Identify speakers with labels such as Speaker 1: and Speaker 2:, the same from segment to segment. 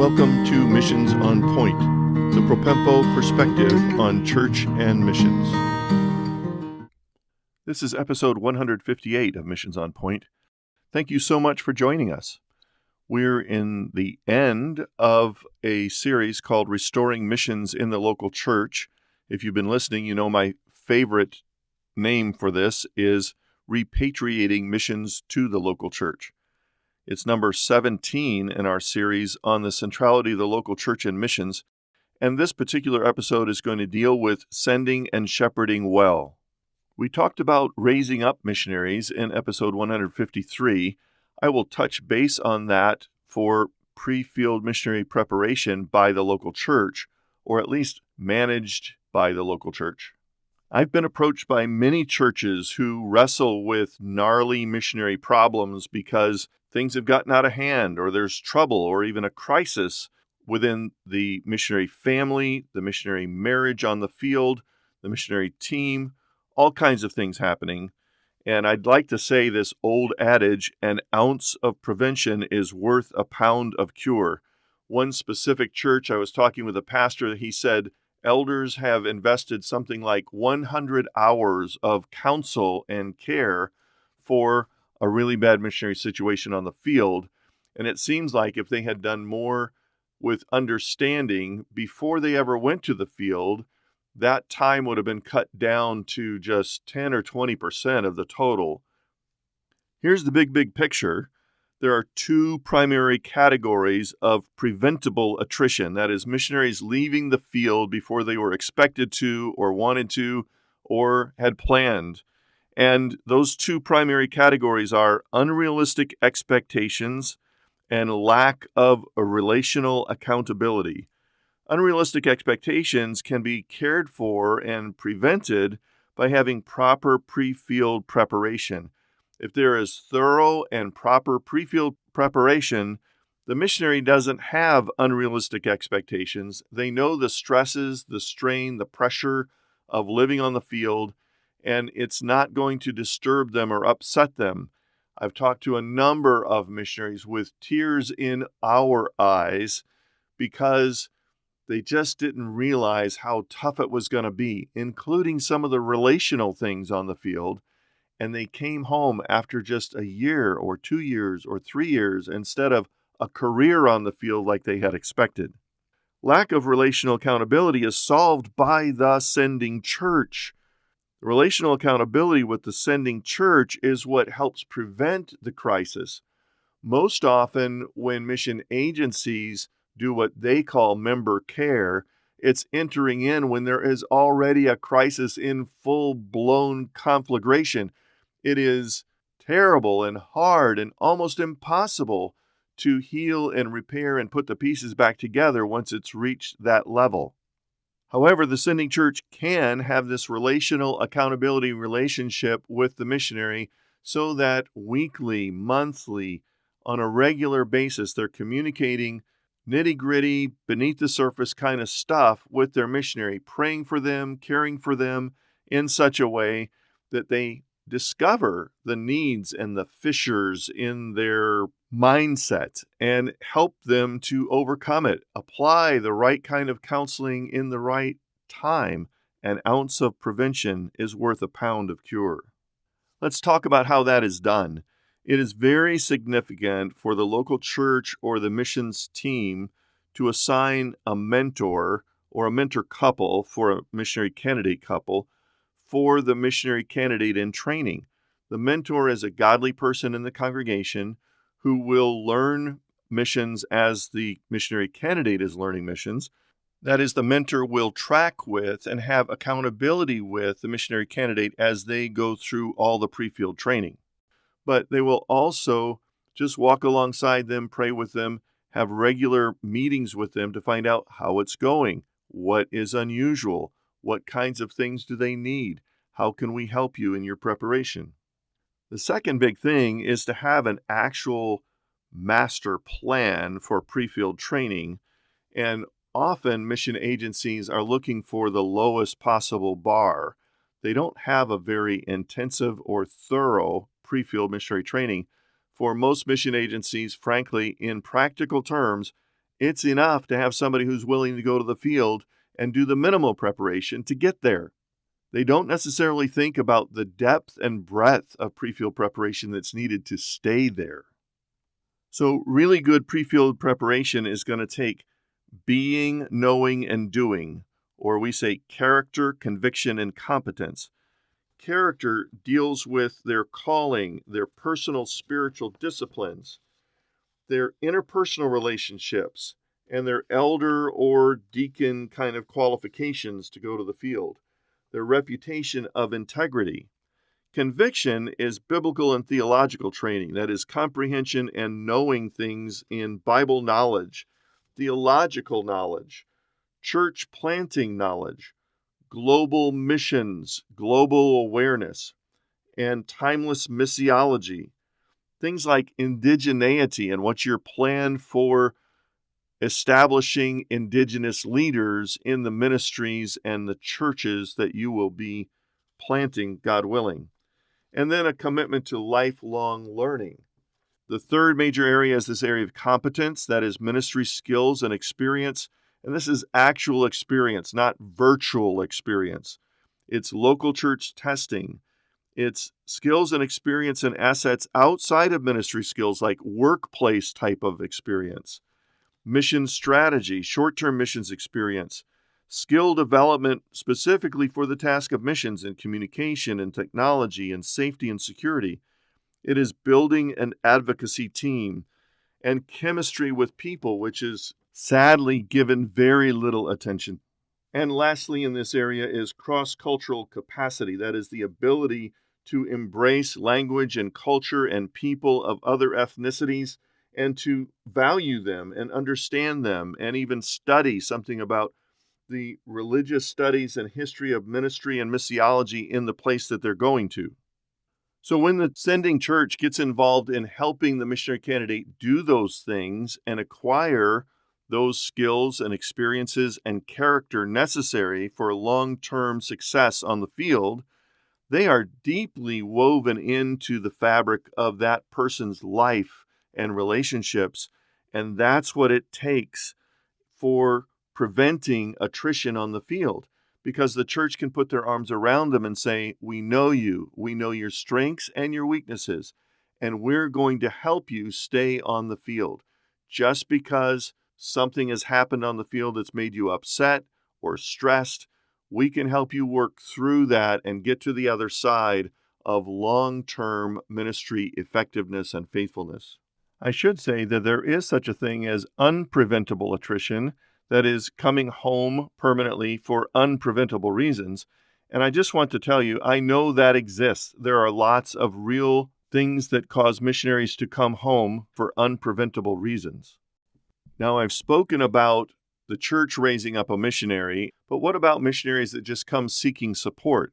Speaker 1: Welcome to Missions on Point, the Propempo perspective on church and missions. This is episode 158 of Missions on Point. Thank you so much for joining us. We're in the end of a series called Restoring Missions in the Local Church. If you've been listening, you know my favorite name for this is Repatriating Missions to the Local Church. It's number 17 in our series on the centrality of the local church and missions, and this particular episode is going to deal with sending and shepherding well. We talked about raising up missionaries in episode 153. I will touch base on that for pre-field missionary preparation by the local church, or at least managed by the local church. I've been approached by many churches who wrestle with gnarly missionary problems because things have gotten out of hand, or there's trouble, or even a crisis within the missionary family, the missionary marriage on the field, the missionary team, all kinds of things happening. And I'd like to say this old adage, an ounce of prevention is worth a pound of cure. One specific church, I was talking with a pastor, he said, elders have invested something like 100 hours of counsel and care for a really bad missionary situation on the field. And it seems like if they had done more with understanding before they ever went to the field, that time would have been cut down to just 10 or 20% of the total. Here's the big picture. There are two primary categories of preventable attrition. That is, missionaries leaving the field before they were expected to or wanted to or had planned. And those two primary categories are unrealistic expectations and lack of a relational accountability. Unrealistic expectations can be cared for and prevented by having proper pre-field preparation. If there is thorough and proper pre-field preparation, the missionary doesn't have unrealistic expectations. They know the stresses, the strain, the pressure of living on the field, and it's not going to disturb them or upset them. I've talked to a number of missionaries with tears in our eyes because they just didn't realize how tough it was going to be, including some of the relational things on the field. And they came home after just a year or 2 years or 3 years instead of a career on the field like they had expected. Lack of relational accountability is solved by the sending church. Relational accountability with the sending church is what helps prevent the crisis. Most often, when mission agencies do what they call member care, it's entering in when there is already a crisis in full-blown conflagration. It is terrible and hard and almost impossible to heal and repair and put the pieces back together once it's reached that level. However, the sending church can have this relational accountability relationship with the missionary so that weekly, monthly, on a regular basis, they're communicating nitty-gritty, beneath-the-surface kind of stuff with their missionary, praying for them, caring for them in such a way that they discover the needs and the fissures in their mindset and help them to overcome it. Apply the right kind of counseling in the right time. An ounce of prevention is worth a pound of cure. Let's talk about how that is done. It is very significant for the local church or the missions team to assign a mentor or a mentor couple for a missionary candidate couple for the missionary candidate in training. The mentor is a godly person in the congregation who will learn missions as the missionary candidate is learning missions. That is, the mentor will track with and have accountability with the missionary candidate as they go through all the pre-field training. But they will also just walk alongside them, pray with them, have regular meetings with them to find out how it's going, what is unusual, what kinds of things do they need, how can we help you in your preparation. The second big thing is to have an actual master plan for pre-field training, and often mission agencies are looking for the lowest possible bar. They don't have a very intensive or thorough pre-field missionary training. For most mission agencies, frankly, in practical terms, It's enough to have somebody who's willing to go to the field and do the minimal preparation to get there. They don't necessarily think about the depth and breadth of pre-field preparation that's needed to stay there. So really good pre-field preparation is going to take being, knowing, and doing, or we say character, conviction, and competence. Character deals with their calling, their personal spiritual disciplines, their interpersonal relationships, and their elder or deacon kind of qualifications to go to the field, their reputation of integrity. Conviction is biblical and theological training, that is, comprehension and knowing things in Bible knowledge, theological knowledge, church planting knowledge, global missions, global awareness, and timeless missiology. Things like indigeneity and what's your plan for establishing indigenous leaders in the ministries and the churches that you will be planting, God willing. And then a commitment to lifelong learning. The third major area is this area of competence, that is ministry skills and experience. And this is actual experience, not virtual experience. It's local church testing. It's skills and experience and assets outside of ministry skills, like workplace type of experience, mission strategy, short-term missions experience, skill development specifically for the task of missions in communication and technology and safety and security. It is building an advocacy team and chemistry with people, which is sadly given very little attention. And lastly, in this area is cross-cultural capacity. That is the ability to embrace language and culture and people of other ethnicities and to value them and understand them and even study something about the religious studies and history of ministry and missiology in the place that they're going to. So when the sending church gets involved in helping the missionary candidate do those things and acquire those skills and experiences and character necessary for long-term success on the field, they are deeply woven into the fabric of that person's life and relationships, and that's what it takes for preventing attrition on the field, because the church can put their arms around them and say, we know you, we know your strengths and your weaknesses, and we're going to help you stay on the field. Just because something has happened on the field that's made you upset or stressed, we can help you work through that and get to the other side of long-term ministry effectiveness and faithfulness. I should say that there is such a thing as unpreventable attrition, that is, coming home permanently for unpreventable reasons. And I just want to tell you, I know that exists. There are lots of real things that cause missionaries to come home for unpreventable reasons. Now, I've spoken about the church raising up a missionary, but what about missionaries that just come seeking support?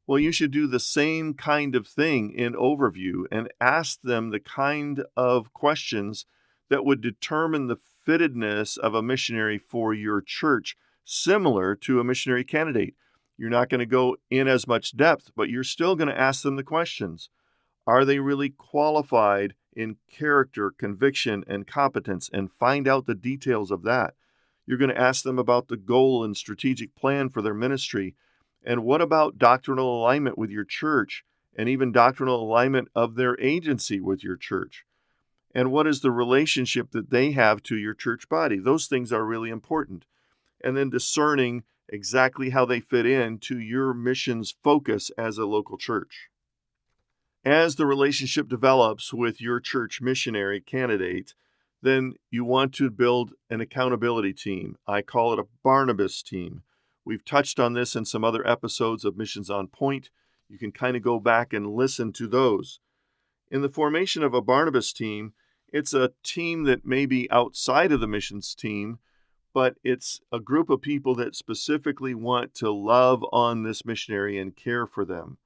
Speaker 1: Well, you should do the same kind of thing in overview and ask them the kind of questions that would determine the fittedness of a missionary for your church, similar to a missionary candidate. You're not going to go in as much depth, but you're still going to ask them the questions. Are they really qualified in character, conviction, and competence, and find out the details of that? You're going to ask them about the goal and strategic plan for their ministry. And what about doctrinal alignment with your church, and even doctrinal alignment of their agency with your church? And what is the relationship that they have to your church body? Those things are really important. And then discerning exactly how they fit into your mission's focus as a local church. As the relationship develops with your church missionary candidate, then you want to build an accountability team. I call it a Barnabas team. We've touched on this in some other episodes of Missions on Point. You can kind of go back and listen to those. In the formation of a Barnabas team, it's a team that may be outside of the missions team, but it's a group of people that specifically want to love on this missionary and care for them.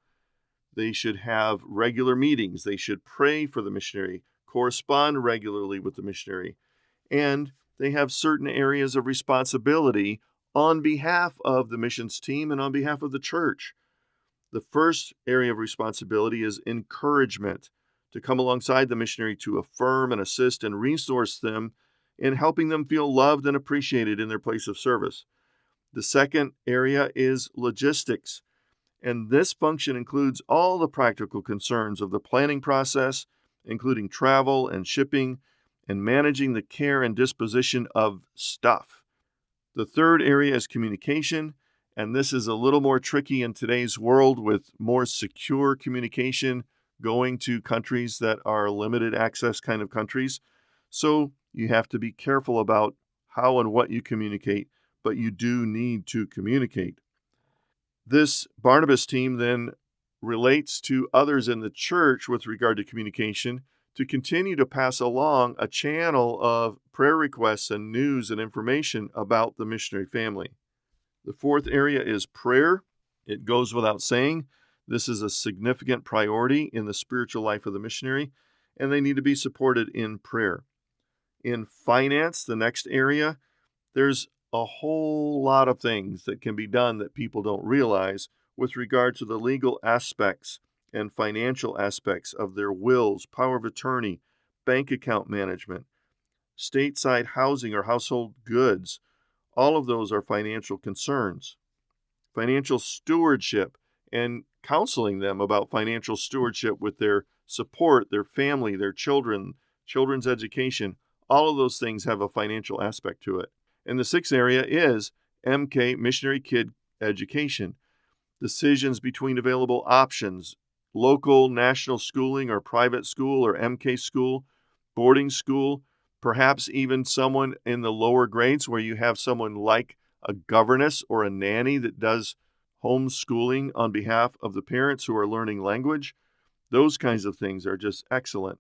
Speaker 1: They should have regular meetings. They should pray for the missionary, correspond regularly with the missionary, and they have certain areas of responsibility on behalf of the missions team and on behalf of the church. The first area of responsibility is encouragement, to come alongside the missionary to affirm and assist and resource them in helping them feel loved and appreciated in their place of service. The second area is logistics, and this function includes all the practical concerns of the planning process, including travel and shipping, and managing the care and disposition of stuff. The third area is communication, and this is a little more tricky in today's world with more secure communication going to countries that are limited access kind of countries. So you have to be careful about how and what you communicate, but you do need to communicate. This Barnabas team then relates to others in the church with regard to communication to continue to pass along a channel of prayer requests and news and information about the missionary family. The fourth area is prayer. It goes without saying, this is a significant priority in the spiritual life of the missionary, and they need to be supported in prayer. In finance, the next area, there's a whole lot of things that can be done that people don't realize with regard to the legal aspects and financial aspects of their wills, power of attorney, bank account management, stateside housing or household goods. All of those are financial concerns. Financial stewardship and counseling them about financial stewardship with their support, their family, their children, children's education. All of those things have a financial aspect to it. And the sixth area is MK, missionary kid education. Decisions between available options, local, national schooling or private school or MK school, boarding school, perhaps even someone in the lower grades where you have someone like a governess or a nanny that does homeschooling on behalf of the parents who are learning language. Those kinds of things are just excellent.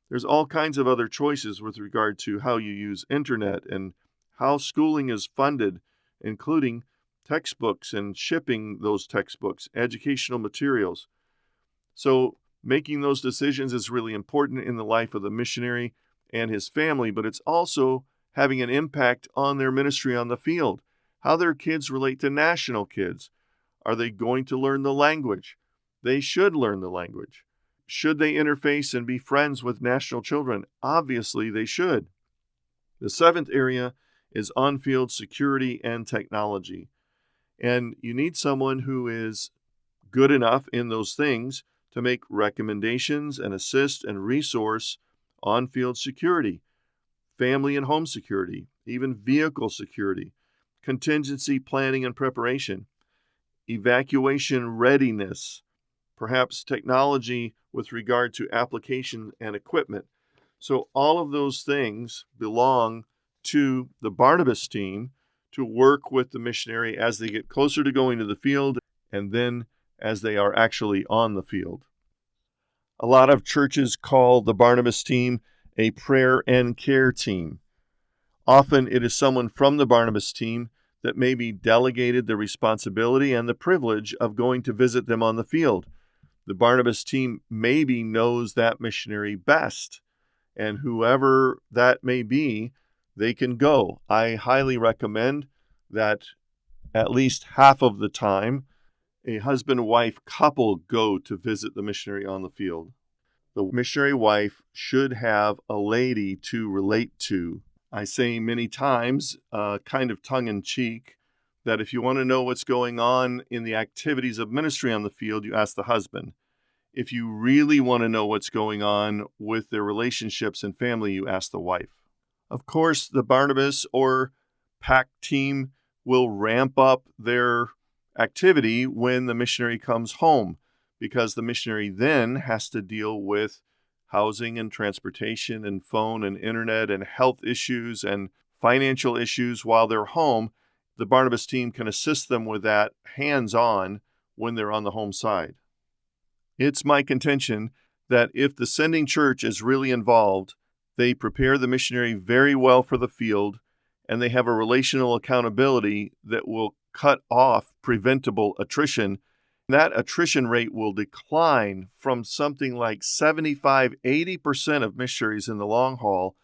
Speaker 1: There's all kinds of other choices with regard to how you use internet and how schooling is funded, including textbooks and shipping those textbooks, educational materials. So making those decisions is really important in the life of the missionary and his family, but it's also having an impact on their ministry on the field, how their kids relate to national kids. Are they going to learn the language? They should learn the language. Should they interface and be friends with national children? Obviously, they should. The seventh area is on-field security and technology. And you need someone who is good enough in those things to make recommendations and assist and resource on-field security, family and home security, even vehicle security, contingency planning and preparation, evacuation readiness, perhaps technology with regard to application and equipment. So all of those things belong to the Barnabas team to work with the missionary as they get closer to going to the field and then as they are actually on the field. A lot of churches call the Barnabas team a prayer and care team. Often it is someone from the Barnabas team that may be delegated the responsibility and the privilege of going to visit them on the field. The Barnabas team maybe knows that missionary best, and whoever that may be, they can go. I highly recommend that at least half of the time, a husband-wife couple go to visit the missionary on the field. The missionary wife should have a lady to relate to. I say many times, kind of tongue-in-cheek, that if you want to know what's going on in the activities of ministry on the field, you ask the husband. If you really want to know what's going on with their relationships and family, you ask the wife. Of course, the Barnabas or PAC team will ramp up their activity when the missionary comes home, because the missionary then has to deal with housing and transportation and phone and internet and health issues and financial issues while they're home. The Barnabas team can assist them with that hands-on when they're on the home side. It's my contention that if the sending church is really involved, they prepare the missionary very well for the field, and they have a relational accountability that will cut off preventable attrition. That attrition rate will decline from something like 75-80% of missionaries in the long haul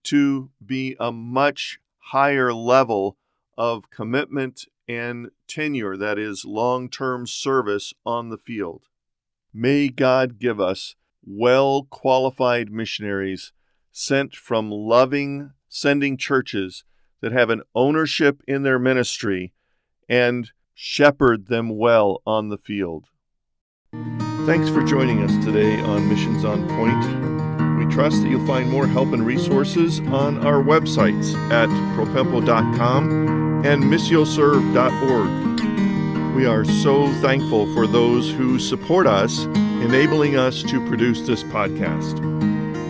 Speaker 1: to be a much higher level of commitment and tenure, that is, long-term service on the field. May God give us well-qualified missionaries sent from loving, sending churches that have an ownership in their ministry and shepherd them well on the field. Thanks for joining us today on Missions on Point. We trust that you'll find more help and resources on our websites at propempo.com and missioserve.org. We are so thankful for those who support us, enabling us to produce this podcast.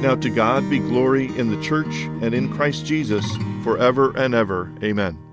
Speaker 1: Now to God be glory in the church and in Christ Jesus forever and ever. Amen.